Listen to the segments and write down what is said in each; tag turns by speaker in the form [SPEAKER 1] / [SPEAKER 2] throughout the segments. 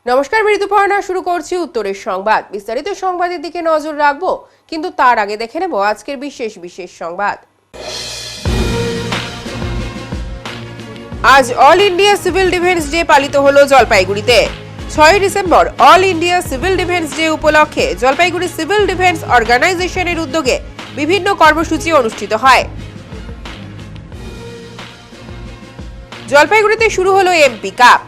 [SPEAKER 1] নমস্কার, মৃদুপর্ণা শুরু করছি উত্তরের সংবাদ। বিস্তারিত সংবাদের দিকে নজর রাখবো, কিন্তু তার আগে দেখে নেব আজকের বিশেষ সংবাদ। আজ all India civil defence day পালিত হলো জলপাইগুড়িতে। 6 December all India civil defence day উপলক্ষে জলপাইগুড়ি সিভিল ডিফেন্স অর্গানাইজেশনের উদ্যোগে বিভিন্ন কর্মসূচি অনুষ্ঠিত হয়। জলপাইগুড়িতে শুরু হলো এমপি কাপ।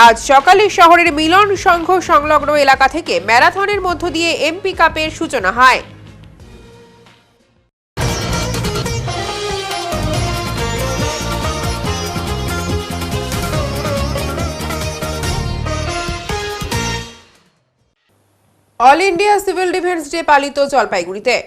[SPEAKER 1] আজ সকালে শহরের মিলন সংঘ সংলগ্ন এলাকা থেকে ম্যারাথনের মধ্য দিয়ে এমপি কাপের সূচনা হয়। All India civil defence day পালিত জলপাইগুড়িতে।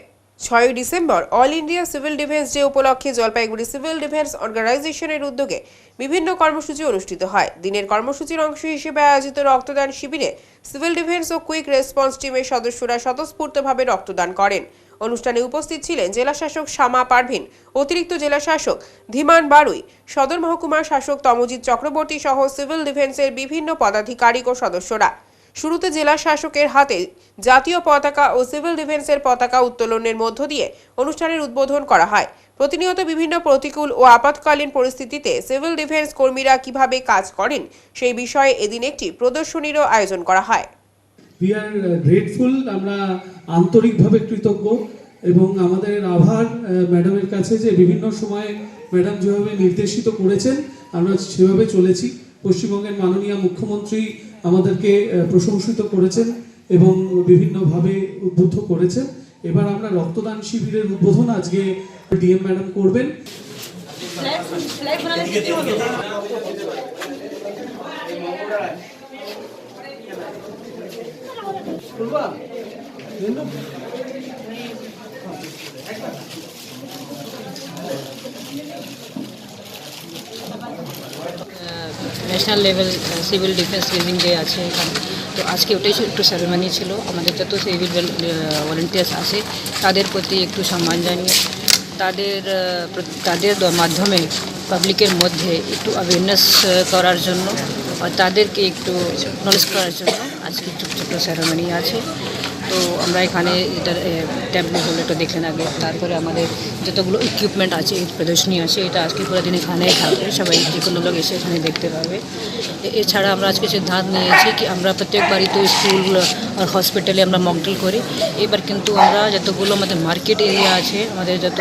[SPEAKER 1] 6 December all India civil defence day উপলক্ষে জলপাইগুড়ি সিভিল ডিফেন্স অর্গানাইজেশনের উদ্যোগে বিভিন্ন কর্মসূচি অনুষ্ঠিত হয়। দিনের কর্মসূচির অংশ হিসেবে আয়োজিত রক্তদান শিবিরে সিভিল ডিফেন্স ও কুইক রেসপন্স টিমের সদস্যরা স্বতঃস্ফূর্তভাবে রক্তদান করেন। অনুষ্ঠানে উপস্থিত ছিলেন জেলা শাসক শামা পারভিন, অতিরিক্ত জেলা শাসক ধীমান বারুই, সদর মহকুমার শাসক তমজিৎ চক্রবর্তী সহ সিভিল ডিফেন্সের বিভিন্ন পদাধিকারিক ও সদস্যরা। শুরুতে জেলা শাসকের হাতে জাতীয় পতাকা ও সিভিল ডিফেন্সের পতাকা উত্তোলনের মধ্য দিয়ে অনুষ্ঠানের উদ্বোধন করা হয়। প্রতিনিয়ত বিভিন্ন প্রতিকূল ও আপাতকালীন পরিস্থিতিতে সিভিল ডিফেন্স কর্মীরা কিভাবে কাজ করেন সেই বিষয়ে এদিন একটি প্রদর্শনীরও আয়োজন করা হয়।
[SPEAKER 2] We are grateful, আমরা আন্তরিকভাবে কৃতজ্ঞ এবং আমাদের আভার ম্যাডামের কাছে যে বিভিন্ন সময় ম্যাডাম যেভাবে নির্দেশিত করেছেন আমরা সেভাবে চলেছি। পশ্চিমবঙ্গের মাননীয় মুখ্যমন্ত্রী আমাদেরকে প্রশংসিত করেছেন এবং বিভিন্নভাবে উদ্বুদ্ধ করেছেন। এবার আমরা রক্তদান শিবিরের উদ্বোধন আজকে ডিএম ম্যাডাম করবেন।
[SPEAKER 3] National level civil defence releasing day আছে এখানে, তো আজকে ওটাই একটু সেরেমনি ছিল। আমাদের যত সিভিল ভলেন্টিয়ার্স আছে তাদের প্রতি একটু সম্মান জানিয়ে তাদের মাধ্যমে পাবলিকের মধ্যে একটু অ্যাওয়ারনেস করার জন্য আর তাদেরকে একটু নলেজ করার জন্য আজকে ছোটো সেরেমনি আছে। তো আমরা এখানে এটা ট্যাবলো হলো এটা দেখলেন আগে, তারপরে আমাদের যতগুলো ইকুইপমেন্ট আছে প্রদর্শনী আছে এটা আজকে পুরো দিন এখানেই থাকবে, সবাই যে কোনো লোক এসে এখানে দেখতে পাবে। এছাড়া আমরা আজকে সিদ্ধান্ত নিয়েছি কি আমরা প্রত্যেকবারই তো স্কুল আর হসপিটালে আমরা মকড্রিল করি, এবার কিন্তু আমরা যতগুলো আমাদের মার্কেট এরিয়া আছে, আমাদের যত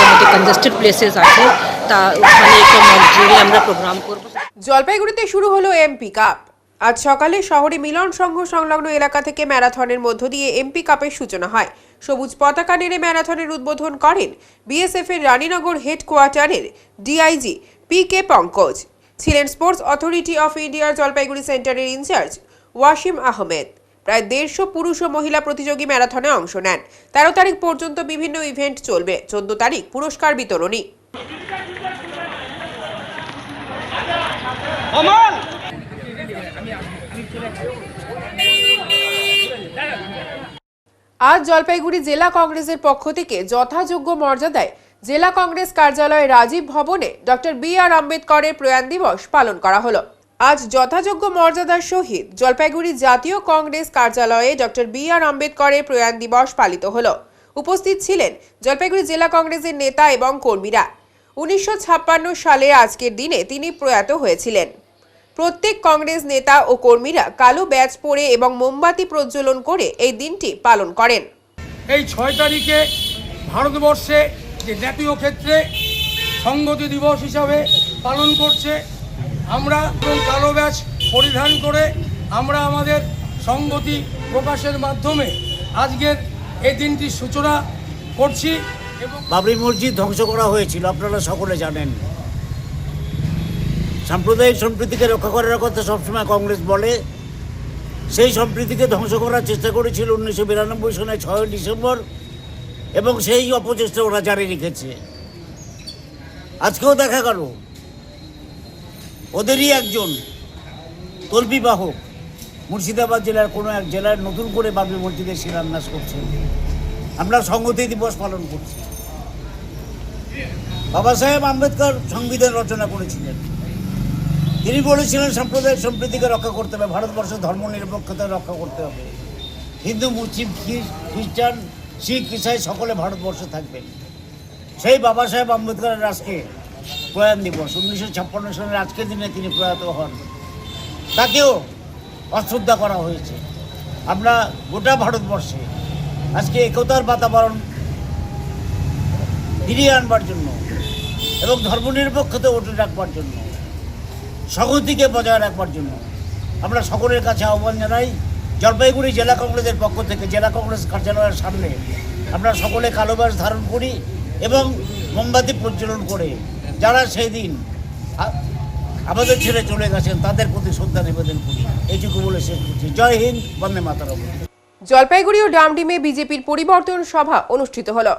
[SPEAKER 3] আমাদের কনজেস্টেড প্লেসেস আছে তা ওখানে একটা মকড্রিলে আমরা প্রোগ্রাম করব।
[SPEAKER 1] জলপাইগুড়িতে শুরু হলো এমপি কাপ। আজ সকালে শহরে মিলন সংঘ সংলগ্ন এলাকা থেকে ম্যারাথনের মধ্য দিয়ে এমপি কাপের সূচনা হয়। সবুজ পতাকা নেড়ে ম্যারাথনের উদ্বোধন করেন বিএসএফ এর রানীনগর হেডকোয়ার্টারের ডিআইজি পি.কে. পঙ্কজ। ছিলেন স্পোর্টস অথরিটি অফ ইন্ডিয়ার জলপাইগুড়ি সেন্টারের ইনচার্জ ওয়াসিম আহমেদ। প্রায় 150 পুরুষ ও মহিলা প্রতিযোগী ম্যারাথনে অংশ নেন। 13 তারিখ পর্যন্ত বিভিন্ন ইভেন্ট চলবে। 14 তারিখ পুরস্কার বিতরণী। আজ জলপাইগুড়ি জেলা কংগ্রেসের পক্ষ থেকে যথাযোগ্য মর্যাদায় জেলা কংগ্রেস কার্যালয় রাজীব ভবনে ডক্টর বি.আর. আম্বেদকরের প্রয়াণ দিবস পালন করা হলো। আজ যথাযোগ্য মর্যাদার সহিত জলপাইগুড়ি জাতীয় কংগ্রেস কার্যালয়ে ডক্টর বি.আর. আম্বেদকরের প্রয়াণ দিবস পালিত হলো। উপস্থিত ছিলেন জলপাইগুড়ি জেলা কংগ্রেসের নেতা এবং কর্মীরা। 1956 সালে আজকের দিনে তিনি প্রয়াত হয়েছিলেন। প্রত্যেক কংগ্রেস নেতা ও কর্মীরা কালো ব্যাজ পরে এবং মোমবাতি প্রজ্বলন করে এই দিনটি পালন করেন।
[SPEAKER 4] এই 6 তারিখে ভারতবর্ষে যে জাতীয় ক্ষেত্রে সংহতি দিবস হিসাবে পালন করছে, আমরা কালো ব্যাজ পরিধান করে আমরা আমাদের সংহতি প্রকাশের মাধ্যমে আজকের এই দিনটির সূচনা করছি। এবং
[SPEAKER 5] বাবরি মসজিদ ধ্বংস করা হয়েছিল, আপনারা সকলে জানেন। সাম্প্রদায়িক সম্প্রীতিকে রক্ষা করার কথা সবসময় কংগ্রেস বলে, সেই সম্প্রীতিকে ধ্বংস করার চেষ্টা করেছিল 1992 সনে 6 ডিসেম্বর এবং সেই অপচেষ্টা ওরা জারি রেখেছে। আজকেও দেখা গেল ওদেরই একজন তল্পিবাহক মুর্শিদাবাদ জেলার কোনো এক জেলার নতুন করে বাবরি মসজিদের শিলান্যাস করছেন। আমরা সংহতি দিবস পালন করছি। বাবা সাহেব আম্বেদকর সংবিধান রচনা করেছিলেন, তিনি বলেছিলেন সাম্প্রদায়িক সম্প্রীতিকে রক্ষা করতে হবে, ভারতবর্ষের ধর্ম নিরপেক্ষতা রক্ষা করতে হবে, হিন্দু মুসলিম খ্রিস্টান শিখ ইসাই সকলে ভারতবর্ষে থাকবেন। সেই বাবা সাহেব আম্বেদকরের আজকে প্রয়াণ দিবস, 1956 সালের আজকের দিনে তিনি প্রয়াত হন, তাকেও অশ্রদ্ধা করা হয়েছে। আমরা গোটা ভারতবর্ষে আজকে একতার বাতাবরণ ফিরিয়ে আনবার জন্য এবং ধর্মনিরপেক্ষতা উঠে রাখবার জন্য, সংহতিকে বজায় রাখবার জন্য আমরা সকলের কাছে আহ্বান জানাই। জলপাইগুড়ি জেলা কংগ্রেসের পক্ষ থেকে জেলা কংগ্রেস কার্যালয়ের সামনে আমরা সকলে কালো ব্যাজ ধারণ করি এবং মোমবাতি প্রজ্বলন করে যারা সেই দিন আমাদের ছেড়ে চলে গেছেন তাদের প্রতি শ্রদ্ধা নিবেদন করি। এইটুকু বলে শেষ করছি। জয় হিন্দ, বন্দে মাতরম।
[SPEAKER 1] জলপাইগুড়ি ও ডামডিমে বিজেপির পরিবর্তন সভা অনুষ্ঠিত হলো।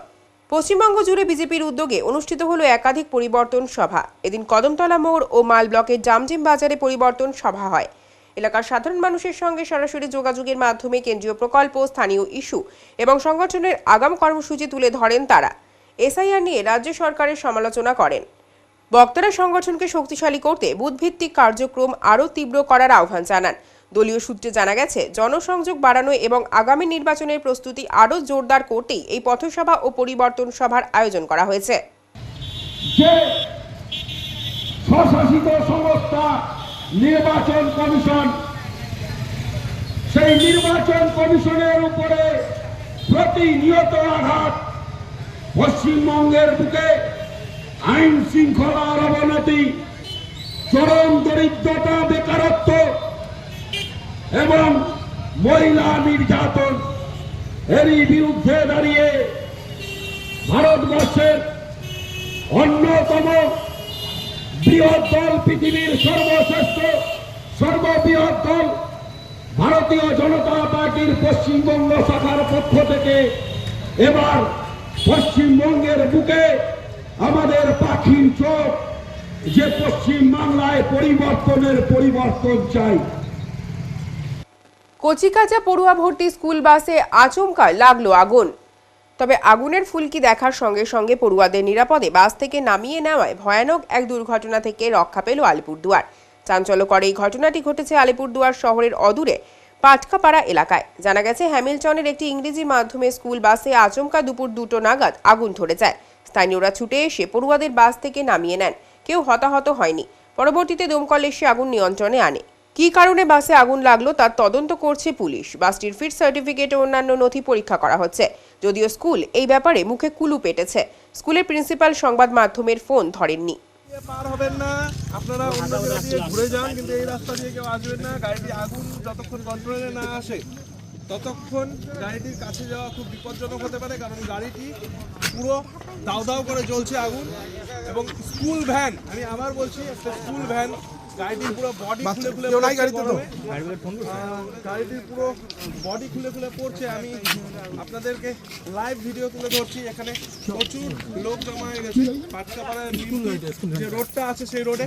[SPEAKER 1] পশ্চিমবঙ্গ জুড়ে বিজেপির উদ্যোগে অনুষ্ঠিত হলো একাধিক পরিবর্তন সভা। এদিন কদমতলা মোড় ও মাল ব্লকের জামজিম বাজারে পরিবর্তন সভা হয়। এলাকার সাধারণ মানুষের সঙ্গে সরাসরি যোগাযোগের মাধ্যমে কেন্দ্রীয় প্রকল্প, স্থানীয় ইস্যু এবং সংগঠনের আগাম কর্মসূচি তুলে ধরেন তারা। এসআইআর নিয়ে রাজ্য সরকারের সমালোচনা করেন। বক্তারা সংগঠনকে শক্তিশালী করতে বুথভিত্তিক কার্যক্রম আরও তীব্র করার আহ্বান জানান। দলীয় সূত্রে জানা গেছে, জনসংযোগ বাড়ানো এবং আগামী নির্বাচনের প্রস্তুতি আরও জোরদার করতেই এই পথসভা ও পরিবর্তন সভার আয়োজন করা হয়েছে।
[SPEAKER 6] যে স্বশাসিত সংস্থা নির্বাচন কমিশন, সেই নির্বাচন কমিশনের উপরে প্রতিনিয়ত আঘাত, পশ্চিমবঙ্গের বুকে আইন শৃঙ্খলার অবনতি, চরম দরিদ্রতা, বেকারত্ব এবং মহিলা নির্যাতন, এরই বিরুদ্ধে দাঁড়িয়ে ভারতবর্ষের অন্যতম বৃহৎ দল, পৃথিবীর সর্বশ্রেষ্ঠ সর্ববৃহৎ দল ভারতীয় জনতা পার্টির পশ্চিমবঙ্গ শাখার পক্ষ থেকে এবার পশ্চিমবঙ্গের বুকে আমাদের পাখির চোখ, যে পশ্চিম বাংলায় পরিবর্তন চাই।
[SPEAKER 1] কচিকাঁচা পড়ুয়া ভর্তি স্কুল বাসে আচমকা লাগলো আগুন। তবে আগুনের ফুলকি দেখার সঙ্গে সঙ্গে পড়ুয়াদের নিরাপদে বাস থেকে নামিয়ে নেওয়ায় ভয়ানক এক দুর্ঘটনা থেকে রক্ষা পেল আলিপুরদুয়ার। চাঞ্চল্যকর এই ঘটনাটি ঘটেছে আলিপুরদুয়ার শহরের অদূরে পাটকাপাড়া এলাকায়। জানা গেছে, হ্যামিলটনের একটি ইংরেজি মাধ্যমে স্কুল বাসে আচমকা দুপুর 2টো নাগাদ আগুন ধরে যায়। স্থানীয়রা ছুটে এসে পড়ুয়াদের বাস থেকে নামিয়ে নেন। কেউ হতাহত হয়নি। পরবর্তীতে দমকল এসে আগুন নিয়ন্ত্রণে আনে। কী কারণে বাসে আগুন লাগলো তার তদন্ত করছে পুলিশ। বাসটির ফিট সার্টিফিকেট ও অন্যান্য নথি পরীক্ষা করা হচ্ছে। যদিও স্কুল এই ব্যাপারে মুখে কুলু পেটেছে। স্কুলের প্রিন্সিপাল সংবাদ মাধ্যমের ফোন ধরেননি।
[SPEAKER 7] পার হবেন না, আপনারা অন্য জায়গা দিয়ে ঘুরে যান, কিন্তু এই রাস্তা দিয়ে কেউ আসবেন না। গাড়িটি আগুন যতক্ষণ কন্ট্রোলে না আসে ততক্ষণ গাড়িটির কাছে যাওয়া খুব বিপজ্জনক হতে পারে, কারণ গাড়িটি পুরো দাউ দাউ করে জ্বলছে আগুন। এবং স্কুল ভ্যান, আমি আবার বলছি, একটা স্কুল ভ্যান, গাড়িটির পুরো বডি খুলে খুলে গাড়িটির পুরো বডি খুলে খুলে পড়ছে। আমি আপনাদেরকে লাইভ ভিডিও তুলে ধরছি। এখানে প্রচুর লোক জমা হয়ে গেছে। পাটকাপাড়ার যে রোডটা আছে সেই রোডে।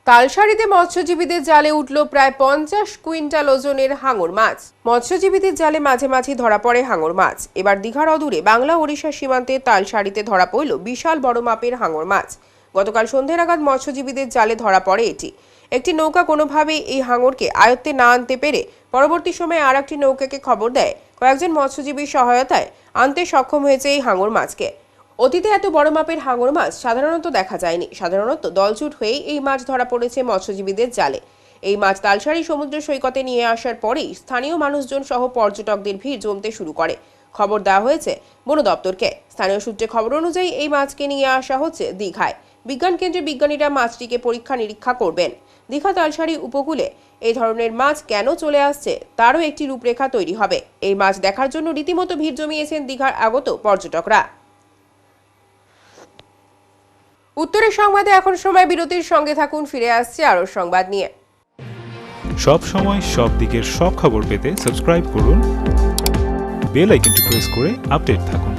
[SPEAKER 1] তালসারিতে মৎস্যজীবীদের জালে উঠল প্রায় 50 কুইন্টাল ওজনের হাঙর মাছ। মৎস্যজীবীদের জালে মাঝে মাঝে ধরা পড়ে হাঙর মাছ। এবার দীঘার অদূরে বাংলা ওড়িশা সীমান্তে তালসারিতে ধরা পড়ল বিশাল বড় মাপের হাঙর মাছ। গতকাল সন্ধ্যে নাগাদ মৎস্যজীবীদের জালে ধরা পড়ে এটি। একটি নৌকা কোনোভাবেই এই হাঙরকে আয়ত্তে না আনতে পেরে পরবর্তী সময়ে আর একটি নৌকাকে খবর দেয়। কয়েকজন মৎস্যজীবীর সহায়তায় আনতে সক্ষম হয়েছে এই হাঙর মাছকে। অতীতে এত বড় মাপের হাঙর মাছ সাধারণত দেখা যায়নি। সাধারণত দলছুট হয়েই এই মাছ ধরা পড়েছে মৎস্যজীবীদের জালে। এই মাছ তালসারি সমুদ্র সৈকতে নিয়ে আসার পরেই স্থানীয় মানুষজন সহ পর্যটকদের ভিড় জমতে শুরু করে। খবর দেওয়া হয়েছে বন দপ্তরকে। স্থানীয় সূত্রে খবর অনুযায়ী এই মাছকে নিয়ে আসা হচ্ছে দীঘায়। বিজ্ঞান কেন্দ্রের বিজ্ঞানীরা মাছটিকে পরীক্ষা নিরীক্ষা করবেন। দীঘা তালসারি উপকূলে এই ধরনের মাছ কেন চলে আসছে তারও একটি রূপরেখা তৈরি হবে। এই মাছ দেখার জন্য রীতিমতো ভিড় জমিয়েছেন দীঘার আগত পর্যটকরা। উত্তরের সংবাদে এখন সময় বিরতির, সঙ্গে থাকুন। ফিরে আসছে আরও সংবাদ নিয়ে।
[SPEAKER 8] সব সময় সব দিকের সব খবর পেতে সাবস্ক্রাইব করুন, বেল আইকনটি প্রেস করে আপডেট থাকুন।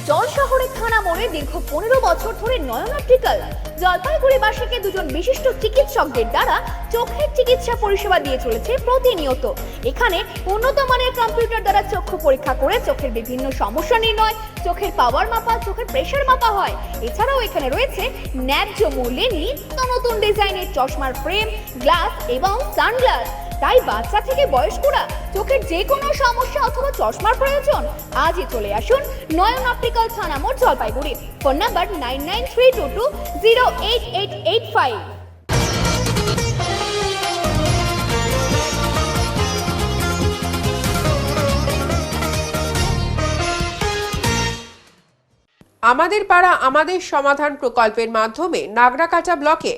[SPEAKER 9] জলশহরের থানা মোড়ে দীর্ঘ 15 বছর ধরে নয়ন অপটিক্যাল জলপাইগুড়িবাসীকে দুজন বিশিষ্ট চিকিৎসকদের দ্বারা চোখের চিকিৎসা পরিষেবা দিয়ে চলেছে প্রতিনিয়ত। এখানে উন্নত মানের কম্পিউটার দ্বারা চক্ষু পরীক্ষা করে চোখের বিভিন্ন সমস্যা নির্ণয়, চোখের পাওয়ার মাপা, চোখের প্রেসার মাপা হয়। এছাড়াও এখানে রয়েছে ন্যায্য মূল্যে নিত্য নতুন ডিজাইনের চশমার ফ্রেম, গ্লাস এবং সানগ্লাস। তাই বাচ্চা থেকে বয়স্করা চোখের যে কোনো সমস্যা অথবা চশমার প্রয়োজন আজই চলে আসুন নয়ন অপটিক্যাল থানা মোড়, জলপাইগুড়ি। Phone number 9932208885।
[SPEAKER 1] আমাদের পাড়া আমাদের সমাধান প্রকল্পের মাধ্যমে নাগরাকাটা ব্লকে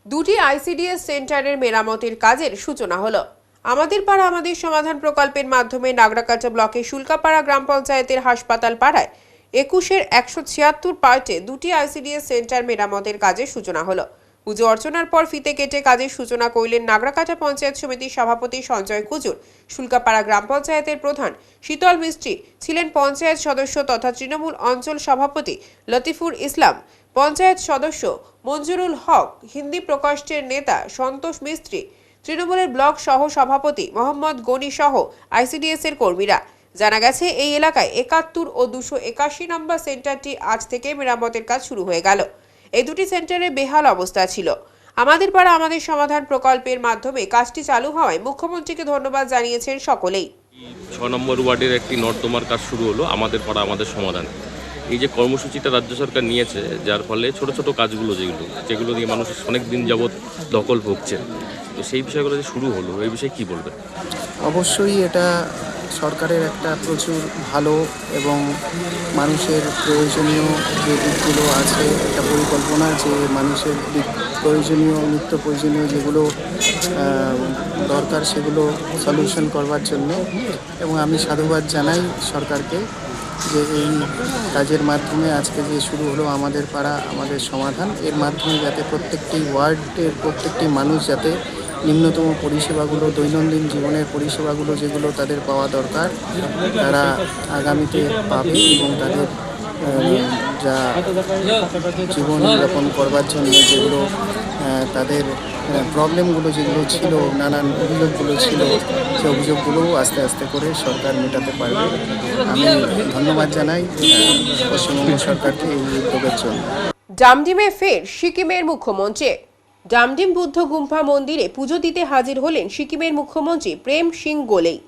[SPEAKER 1] 2টি আইসিডিএস সেন্টারের মেরামতের কাজের সূচনা হলো। আমাদের পাড়া আমাদের সমাধান প্রকল্পের মাধ্যমে নাগরাকাটা ব্লকে শুল্কাপাড়া গ্রাম পঞ্চায়েতের হাসপাতাল পাড়ায় 21-এর 176 পার্টে 2টি আইসিডিএস সেন্টার মেরামতের কাজের সূচনা হলো। পুজো অর্চনার পর ফিতে কেটে কাজের সূচনা করলেন নাগরাকাটা পঞ্চায়েত সমিতির সভাপতি সঞ্জয় কুজুর। শুল্কাপাড়া গ্রাম পঞ্চায়েতের প্রধান শীতল মিস্ত্রি ছিলেন পঞ্চায়েত সদস্য তথা তৃণমূল অঞ্চল সভাপতি লতিফুর ইসলাম, পঞ্চায়েত সদস্য মঞ্জুরুল হক, হিন্দি প্রকোষ্ঠের নেতা সন্তোষ মিস্ত্রি, তৃণমূলের ব্লক সহ সভাপতি মোহাম্মদ গনি সহ আইসিডিএস এর কর্মীরা। জানা গেছে এই এলাকায় 71 ও 281 নম্বর সেন্টারটি আজ থেকে মেরামতের কাজ শুরু হয়ে গেল। এই দুটি সেন্টারের বেহাল অবস্থা ছিল। আমাদের পাড়া আমাদের সমাধান প্রকল্পের মাধ্যমে কাজটি চালু হওয়ায় মুখ্যমন্ত্রীকে ধন্যবাদ জানিয়েছেন সকলেই।
[SPEAKER 10] 6 নম্বর ওয়ার্ডের একটি নর্দমার কাজ শুরু হলো আমাদের পাড়া আমাদের সমাধান। এই যে কর্মসূচিটা রাজ্য সরকার নিয়েছে, যার ফলে ছোট ছোট কাজগুলো যেগুলো দিয়ে মানুষ অনেক দিন যাবৎ দখল ভুগছে, তো সেই বিষয়গুলো যে শুরু হলো, এই বিষয়ে কি বলবেন?
[SPEAKER 11] অবশ্যই এটা সরকারের একটা প্রচুর ভালো এবং মানুষের প্রয়োজনীয় যে দিকগুলো আছে, একটা পরিকল্পনা যে মানুষের নিত্য প্রয়োজনীয় যেগুলো দরকার সেগুলো সলিউশন করবার জন্য। এবং আমি সাধুবাদ জানাই সরকারকে যে এই কাজের মাধ্যমে আজকে যে শুরু হলো আমাদের পাড়া আমাদের সমাধান, এর মাধ্যমে যাতে প্রত্যেকটি ওয়ার্ডের প্রত্যেকটি মানুষ যাতে নিম্নতম পরিষেবাগুলো, দৈনন্দিন জীবনের পরিষেবাগুলো যেগুলো তাদের পাওয়া দরকার, তারা আগামীতে পাবে এবং তাদের যা জীবনযাপন করবার জন্য যেগুলো তাদের প্রবলেমগুলো যেগুলো ছিল, নানান অভিযোগগুলো ছিল, সেই অভিযোগগুলোও আস্তে আস্তে করে সরকার মেটাতে পারবে। আমি ধন্যবাদ জানাই পশ্চিমবঙ্গ সরকারকে এই উদ্যোগের জন্য।
[SPEAKER 1] ডামডিমে ফের সিকিমের মুখ্যমন্ত্রী। ডামডিম বুদ্ধ গুম্ফা মন্দিরে পুজো দিতে হাজির হলেন সিকিমের মুখ্যমন্ত্রী প্রেম সিং গোলেই।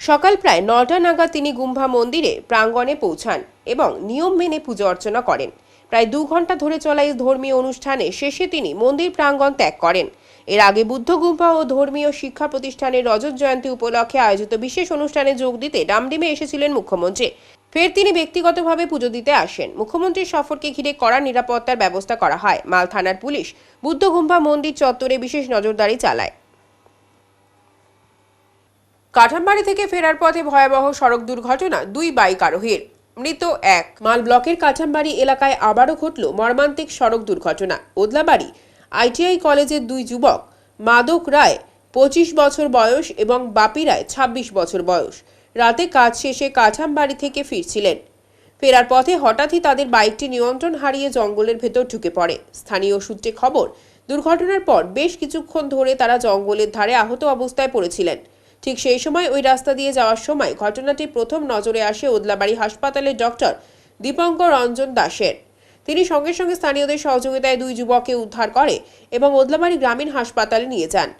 [SPEAKER 1] সকাল প্রায় 9টা নাগাদ তিনি গুম্ফা মন্দিরে প্রাঙ্গণে পৌঁছান এবং নিয়ম মেনে পুজো অর্চনা করেন। প্রায় 2 ঘন্টা ধরে চলা এই ধর্মীয় অনুষ্ঠানে শেষে তিনি মন্দির প্রাঙ্গণ ত্যাগ করেন। এর আগে বুদ্ধ গুম্ফা ও ধর্মীয় শিক্ষা প্রতিষ্ঠানের রজত জয়ন্তী উপলক্ষে আয়োজিত বিশেষ অনুষ্ঠানে যোগ দিতে ডামডিমে এসেছিলেন মুখ্যমন্ত্রী। ফের তিনি ব্যক্তিগতভাবে পুজো দিতে আসেন। মুখ্যমন্ত্রীর সফরকে ঘিরে কড়া নিরাপত্তার ব্যবস্থা করা হয়। মাল থানার পুলিশ বুদ্ধ গুম্ফা মন্দির চত্বরে বিশেষ নজরদারি চালায়। কাঠামবাড়ি থেকে ফেরার পথে ভয়াবহ সড়ক দুর্ঘটনা, 2 বাইক আরোহীর মৃত 1। মাল ব্লকের কাঠামবাড়ি এলাকায় আবারও ঘটল মর্মান্তিক সড়ক দুর্ঘটনা। ওদলাবাড়ি আইটিআই কলেজের 2 যুবক মাদক রায় 25 বছর বয়স এবং বাপি রায় 26 বছর বয়স রাতে কাজ শেষে কাঠামবাড়ি থেকে ফিরছিলেন। ফেরার পথে হঠাৎই তাদের বাইকটি নিয়ন্ত্রণ হারিয়ে জঙ্গলের ভেতর ঢুকে পড়ে। স্থানীয় সূত্রে খবর, দুর্ঘটনার পর বেশ কিছুক্ষণ ধরে তারা জঙ্গলের ধারে আহত অবস্থায় পড়েছিলেন। ঠিক সেই সময় ওই রাস্তা দিয়ে যাওয়ার সময় ঘটনাটি প্রথম নজরে আসে ওদলাবাড়ি হাসপাতালের ডক্টর দীপঙ্কর রঞ্জন দাসের। তিনি সঙ্গে সঙ্গে স্থানীয়দের সহযোগিতায় 2 যুবককে উদ্ধার করে এবং ওদলাবাড়ি গ্রামীণ হাসপাতালে নিয়ে যান।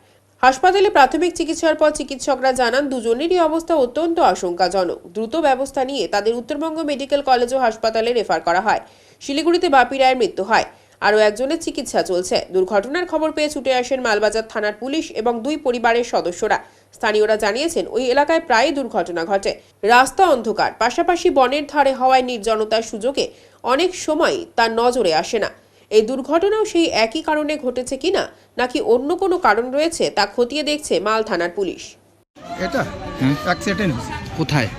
[SPEAKER 1] হাসপাতালে প্রাথমিক চিকিৎসার পর চিকিৎসকরা জানান দুজনেরই অবস্থা অত্যন্ত আশঙ্কাজনক। দ্রুত ব্যবস্থা নিয়ে তাদের উত্তরবঙ্গ মেডিকেল কলেজ ও হাসপাতালে রেফার করা হয়। শিলিগুড়িতে বাপি রায়ের মৃত্যু হয়, আরও একজনের চিকিৎসা চলছে। দুর্ঘটনার খবর পেয়ে ছুটে আসেন মালবাজার থানার পুলিশ এবং 2 পরিবারের সদস্যরা। স্থানীয়রা জানিয়েছেন ওই এলাকায় প্রায় দুর্ঘটনা ঘটে। রাস্তা অন্ধকার, পাশাপাশি বনের ধারে হওয়ায় নির্জনতার সুযোগে অনেক সময় তার নজরে আসে না। এই দুর্ঘটনাও সেই একই কারণে ঘটেছে কিনা নাকি অন্য কোনো কারণ রয়েছে তা খতিয়ে দেখছে মাল থানার পুলিশ।
[SPEAKER 12] এটা অ্যাক্সিডেন্ট হয়েছে।
[SPEAKER 11] কোথায়?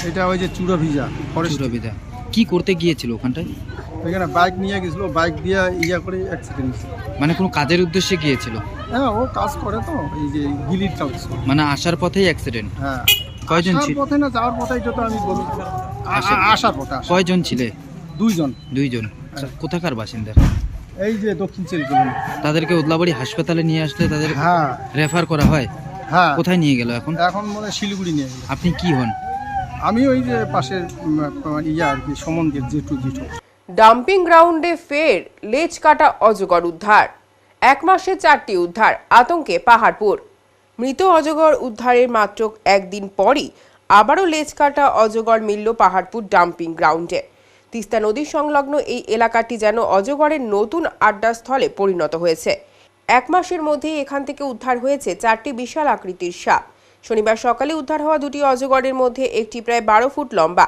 [SPEAKER 12] এটা ওই যে চুরাভিজা ফরেস্ট।
[SPEAKER 11] চুরাভিজা কি করতে গিয়েছিল ওখানটায়?
[SPEAKER 12] ওইখানে বাইক নিয়ে গেছিল, বাইক দিয়ে করে অ্যাক্সিডেন্ট হয়েছে।
[SPEAKER 11] মানে কোনো কাজের উদ্দেশ্যে গিয়েছিল?
[SPEAKER 12] হ্যাঁ, ও কাজ করে তো, এই যে গিলির কাজ।
[SPEAKER 11] মানে আসার পথেই অ্যাক্সিডেন্ট?
[SPEAKER 12] হ্যাঁ।
[SPEAKER 11] কয়জন ছিল?
[SPEAKER 12] পথে না যাওয়ার পথে, যত আমি বলি। আসার পথে।
[SPEAKER 11] কয়জন ছিলে?
[SPEAKER 12] 2 জন।
[SPEAKER 11] 2 জন। কোথাকার বাসিন্দা?
[SPEAKER 12] এই যে দক্ষিণ চিল কলোনি।
[SPEAKER 11] তাদেরকে উদলাবাড়ি হাসপাতালে নিয়ে আসলে তাদের
[SPEAKER 12] হ্যাঁ
[SPEAKER 11] রেফার করা হয়?
[SPEAKER 12] হ্যাঁ,
[SPEAKER 11] কোথায় নিয়ে গেল এখন?
[SPEAKER 12] এখন মনে হয় শিলিগুড়ি নিয়ে গেল।
[SPEAKER 11] আপনি কি হন?
[SPEAKER 12] আমি ওই যে পাশের আর কি সমন্দির জেঠু।
[SPEAKER 1] ডাম্পিং গ্রাউন্ডে ফের লেজ কাটা অজগর উদ্ধার। 1 মাসে 4টি উদ্ধার, আতঙ্কে পাহাড়পুর। মৃত অজগর উদ্ধারের মাত্র একদিন পরই আবারও লেজ কাটা অজগর মিলল পাহাড়পুর ডাম্পিং গ্রাউন্ডে। তিস্তা নদী সংলগ্ন এই এলাকাটি যেন অজগরের নতুন আড্ডাস্থলে পরিণত হয়েছে। 1 মাসের মধ্যেই এখান থেকে উদ্ধার হয়েছে 4টি বিশাল আকৃতির সাপ। শনিবার সকালে উদ্ধার হওয়া 2টি অজগরের মধ্যে একটি প্রায় 12 ফুট লম্বা।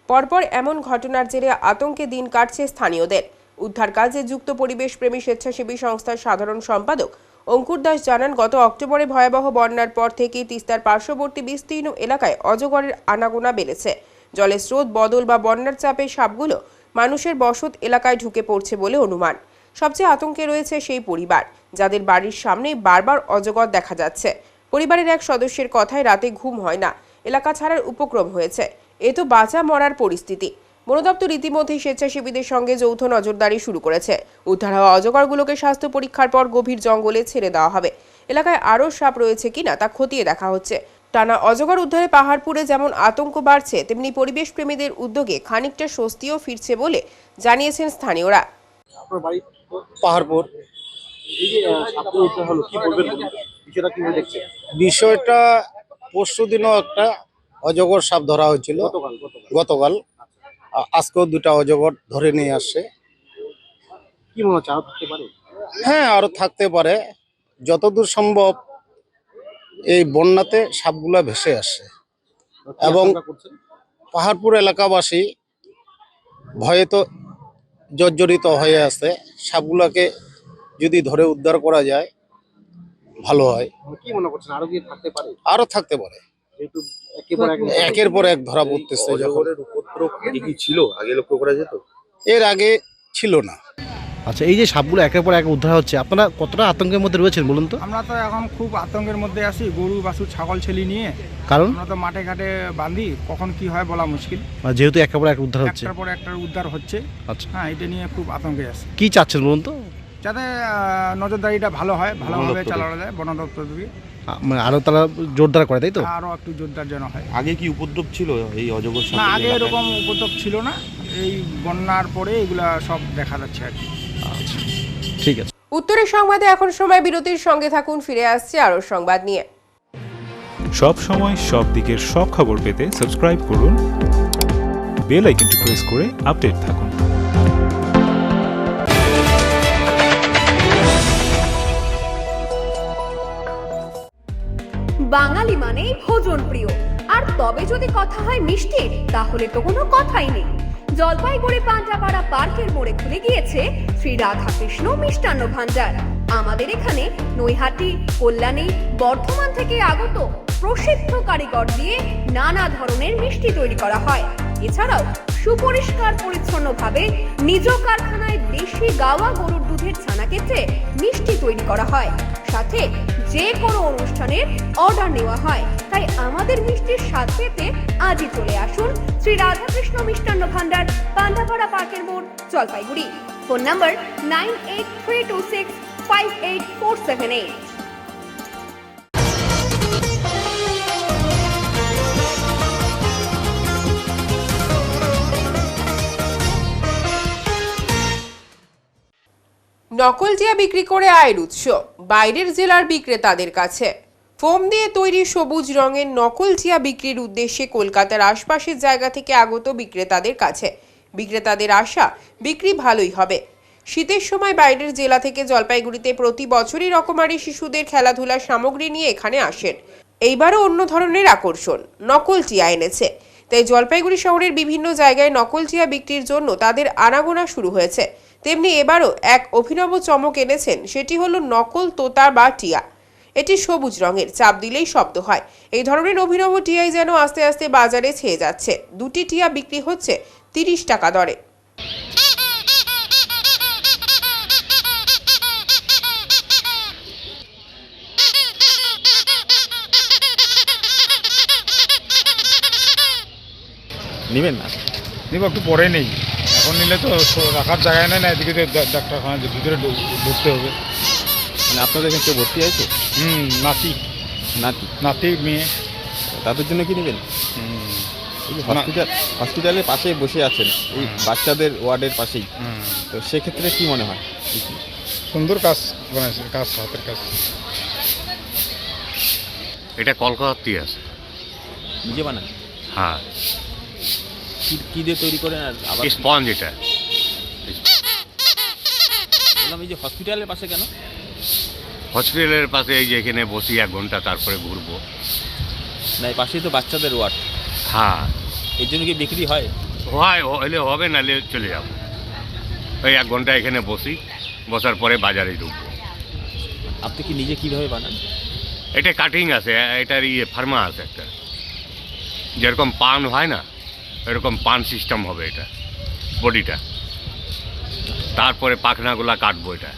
[SPEAKER 1] পরপর এমন ঘটনার জেরে আতঙ্কে দিন কাটছে স্থানীয়দের। উদ্ধার কাজে যুক্ত পরিবেশপ্রেমী স্বেচ্ছাসেবী সংস্থার সাধারণ সম্পাদক অঙ্কুর দাস জানান, গত অক্টোবরে ভয়াবহ বন্যার পর থেকেই তিস্তার পার্শ্ববর্তী বিস্তীর্ণ এলাকায় অজগরের আনাগোনা বেড়েছে। জলের স্রোত বদল বা বন্যার চাপে সাপগুলো মানুষের বসত এলাকায় ঢুকে পড়ছে বলে অনুমান। সবচেয়ে আতঙ্কে রয়েছে সেই পরিবার যাদের বাড়ির সামনেই বারবার অজগর দেখা যাচ্ছে। পরিবারের এক সদস্যের কথায় রাতে ঘুম হয় না, এলাকা ছাড়ার উপক্রম হয়েছে। এ তো বাঁচা মরার পরিস্থিতি। বন দপ্তর ইতিমধ্যেই স্বেচ্ছাসেবীদের সঙ্গে যৌথ নজরদারি শুরু করেছে। উদ্ধার হওয়া অজগরগুলোকে স্বাস্থ্য পরীক্ষার পর গভীর জঙ্গলে ছেড়ে দেওয়া হবে। এলাকায় আরও সাপ রয়েছে কিনা তা খতিয়ে দেখা হচ্ছে। টানা অজগর উদ্ধারে পাহাড়পুরে যেমন আতঙ্ক বাড়ছে, তেমনি পরিবেশ প্রেমীদের উদ্যোগে খানিকটা স্বস্তিও ফিরছে বলে জানিয়েছেন স্থানীয়রা।
[SPEAKER 5] পাহাড়পুর বিষয়টা পরশুদিনও একটা অজগর সাপ ধরা হয়েছিল গতকাল। আজকেও 2টা অজগর ধরে নিয়ে আসছে।
[SPEAKER 12] কি মনে হচ্ছে আরো থাকতে পারে?
[SPEAKER 5] হ্যাঁ, আরো থাকতে পারে। যতদূর সম্ভব এই বন্যাতে সাপগুলা ভেসে আসছে এবং পাহাড়পুর এলাকাবাসী ভয়ে তো জর্জরিত হয়ে আছে। সাপগুলাকে যদি ধরে উদ্ধার করা যায় ভালো হয়।
[SPEAKER 12] কি মনে করছেন আরো কি থাকতে পারে?
[SPEAKER 5] আরো থাকতে পারে, একের পর এক ধরা পড়তেছে।
[SPEAKER 12] কি ছিল আগে লক্ষ্য করা যেত?
[SPEAKER 5] এর আগে ছিল না।
[SPEAKER 12] আচ্ছা, এই যে সাপগুলো একের পর এক উদ্ধার হচ্ছে, আপনারা কতটা আতঙ্কের মধ্যে রয়েছেন বলুন তো?
[SPEAKER 13] আমরা তো এখন খুব আতঙ্কের মধ্যে আছি, গরু বাছুর ছাগল ছেলি নিয়ে।
[SPEAKER 12] কারণ
[SPEAKER 13] আমরা তো মাঠে ঘাটে বাঁধি, কখন কি হয় বলা মুশকিল।
[SPEAKER 12] যেহেতু একের পর এক উদ্ধার হচ্ছে।
[SPEAKER 13] একটার পর একটা উদ্ধার হচ্ছে।
[SPEAKER 12] আচ্ছা,
[SPEAKER 13] হ্যাঁ, এটা নিয়ে খুব আতঙ্কে আছে।
[SPEAKER 12] কি চাচ্ছেন বলুন তো?
[SPEAKER 13] যাতে নজরদারিটা ভালো হয়, ভালোভাবে চালানো যায় বন দপ্তর থেকে।
[SPEAKER 12] মানে আরো তারা জোরদার করে, তাই তো?
[SPEAKER 13] আরো একটু জোরদার যেন হয়।
[SPEAKER 12] আগে কি উপদ্রব ছিল এই অজগর সাপ?
[SPEAKER 13] না, আগে এরকম উপদ্রব ছিল না। এই বন্যার পরে এগুলা সব দেখা যাচ্ছে আর কি।
[SPEAKER 12] আচ্ছা, ঠিক আছে।
[SPEAKER 1] উত্তরের সংবাদে এখন সময় বিরতির, সঙ্গে থাকুন, ফিরে আসছে আরও সংবাদ নিয়ে।
[SPEAKER 8] সব সময় সব দিকের সব খবর পেতে সাবস্ক্রাইব করুন, বেল আইকনটি প্রেস করে আপডেট থাকুন।
[SPEAKER 9] বাঙালি মানেই ভোজন প্রিয়, আর তবে যদি কথা হয় মিষ্টির, তাহলে তো কোনো কথাই নেই। জলপাইগুড়ি পান্ডাপাড়া পার্কের মোড়ে খুলে গিয়েছে শ্রী রাধাকৃষ্ণ মিষ্টান্ন ভান্ডার। আমাদের এখানে নৈহাটি, কল্যাণী, বর্ধমান থেকে আগত প্রসিদ্ধ কারিগর দিয়ে নানা ধরনের মিষ্টি তৈরি করা হয়। এছাড়াও সুপরিষ্কার পরিচ্ছন্নভাবে নিজ কারখানায় দেশি গাওয়া গরুর দুধের ছানা কেটে মিষ্টি তৈরি করা হয়। সাথে যে কোনো অনুষ্ঠানের অর্ডার নেওয়া হয়। তাই আমাদের মিষ্টির স্বাদ পেতে আজই চলে আসুন শ্রী রাধাকৃষ্ণ মিষ্টান্ন ভান্ডার, পান্ডাপাড়া পার্কের মোড়, জলপাইগুড়ি। Phone number 9832658478।
[SPEAKER 1] নকল জিয়া বিক্রি করে আয়ের উৎস বাইরের জেলার বিক্রেতাদের কাছে। ফোম দিয়ে তৈরি সবুজ রঙের নকল জিয়া বিক্রির উদ্দেশ্যে কলকাতার আশপাশের জায়গা থেকে আগত বিক্রেতাদের কাছে। বিক্রেতাদের আশা বিক্রি ভালোই হবে। শীতের সময় বাইরের জেলা থেকে জলপাইগুড়িতে প্রতি বছরই রকমারি শিশুদের খেলাধুলার সামগ্রী নিয়ে এখানে আসেন। এইবারও অন্য ধরনের আকর্ষণ, নকল টিয়া এনেছে। তাই জলপাইগুড়ি শহরের বিভিন্ন জায়গায় নকল টিয়া বিক্রির জন্য তাদের আনাগোনা শুরু হয়েছে। তেমনি এবারও এক অভিনব চমক এনেছেন, সেটি হলো নকল তোতা বা টিয়া। এটি সবুজ রঙের, চাপ দিলেই শব্দ হয়। এই ধরনের অভিনব টিয়াই যেন আস্তে আস্তে বাজারে ছেয়ে যাচ্ছে। 2টি টিয়া বিক্রি হচ্ছে 30 টাকা দরে।
[SPEAKER 13] নেবেন না? নেব, একটু পরে নেই। এখন নিলে তো রাখার জায়গায় নেই না, এদিকে ডাক্তারখানা ভিতরে ঢুকতে হবে।
[SPEAKER 14] মানে আপনাদের এখানে কেউ ভর্তি আছে?
[SPEAKER 13] নাতি নাতি মেয়ে।
[SPEAKER 14] তাদের জন্য কি নেবেন? এই যে হসপিটালের পাশে বসে আছেন, এই বাচ্চাদের ওয়ার্ডের পাশেই, তো সেক্ষেত্রে কি মনে হয়?
[SPEAKER 13] সুন্দর কাজ বানাইছে, কাজ হাতের কাজ।
[SPEAKER 6] এটা কলকাতাতেই আছে।
[SPEAKER 14] নিজে বানান?
[SPEAKER 6] হ্যাঁ।
[SPEAKER 14] কি দিয়ে তৈরি করেন? আর আবার
[SPEAKER 6] স্পঞ্জ এটা।
[SPEAKER 14] বললাম এই যে হসপিটালের পাশে কেন?
[SPEAKER 6] হসপিটালের পাশে এই যে এখানে বসি 1 ঘন্টা, তারপরে ঘুরবো।
[SPEAKER 14] না, এই পাশেই তো বাচ্চাদের ওয়ার্ড।
[SPEAKER 6] হ্যাঁ।
[SPEAKER 14] এর জন্য কি বিক্রি হয়?
[SPEAKER 6] হলে হবে, নাহলে চলে যাব। ওই 1 ঘন্টা এখানে বসার পরে বাজারে ঢুকবো।
[SPEAKER 14] আপনি কি নিজে কিভাবে বানান?
[SPEAKER 6] এটা কাটিং আছে, এটার ফার্মা আছে একটা, যেরকম পান হয় না এরকম পান সিস্টেম হবে এটা, বডিটা। তারপরে পাখনাগুলা কাটবো, এটা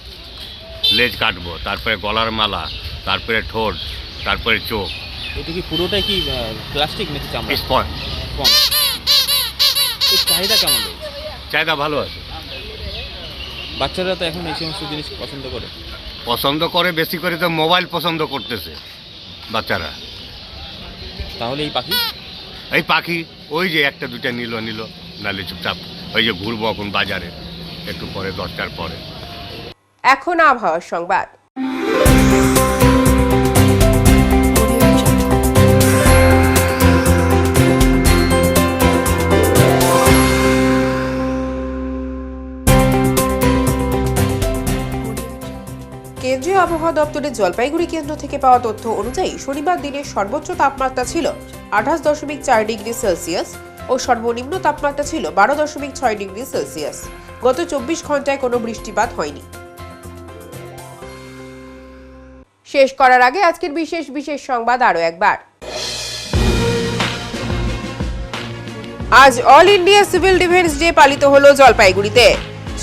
[SPEAKER 6] লেজ কাটবো, তারপরে গলার মালা, তারপরে ঠোঁট, তারপরে চোখ।
[SPEAKER 14] এটা কি পুরোটাই কি প্লাস্টিক নাকি চামড়া?
[SPEAKER 6] স্পঞ্জ।
[SPEAKER 14] এর চাহিদা কেমন রয়েছে?
[SPEAKER 6] চাহিদা ভালো আছে।
[SPEAKER 14] বাচ্চারা তো এখন এই সমস্ত জিনিস পছন্দ করে
[SPEAKER 6] বেশি করে তো মোবাইল পছন্দ করতেছে বাচ্চারা।
[SPEAKER 14] তাহলে এই
[SPEAKER 6] পাখি ওই যে 1-2টা নিল, নাহলে চুপচাপ ওই যে ঘুরবো এখন বাজারে একটু পরে, 10টার পরে।
[SPEAKER 1] এখন আবহাওয়ার সংবাদ। কেন্দ্রীয় আবহাওয়া দপ্তরের জলপাইগুড়ি কেন্দ্র থেকে পাওয়া তথ্য অনুযায়ী শনিবার দিনের সর্বোচ্চ তাপমাত্রা ছিল 28.4 ডিগ্রি সেলসিয়াস ও সর্বনিম্ন তাপমাত্রা ছিল 12.6 ডিগ্রি সেলসিয়াস। গত 24 ঘন্টায় কোনো বৃষ্টিপাত হয়নি। শেষ করার আগে আজকের বিশেষ সংবাদ আরো একবার। আজ all India civil defence day পালিত হলো জলপাইগুড়িতে।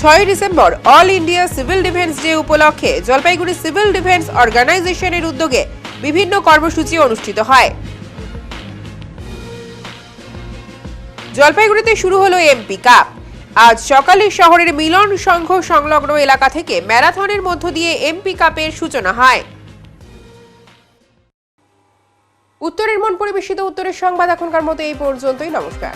[SPEAKER 1] 6 December all India civil defence day উপলক্ষে জলপাইগুড়ি সিভিল ডিফেন্স অর্গানাইজেশনের উদ্যোগে বিভিন্ন কর্মসূচি অনুষ্ঠিত হয়। জলপাইগুড়িতে শুরু হলো এমপি কাপ। আজ সকালে শহরের মিলন সংঘ সংলগ্ন এলাকা থেকে ম্যারাথনের মধ্য দিয়ে এমপি কাপের সূচনা হয়। উত্তরের মন পরিবেশিত উত্তরের সংবাদ এখনকার মতো এই পর্যন্তই। নমস্কার।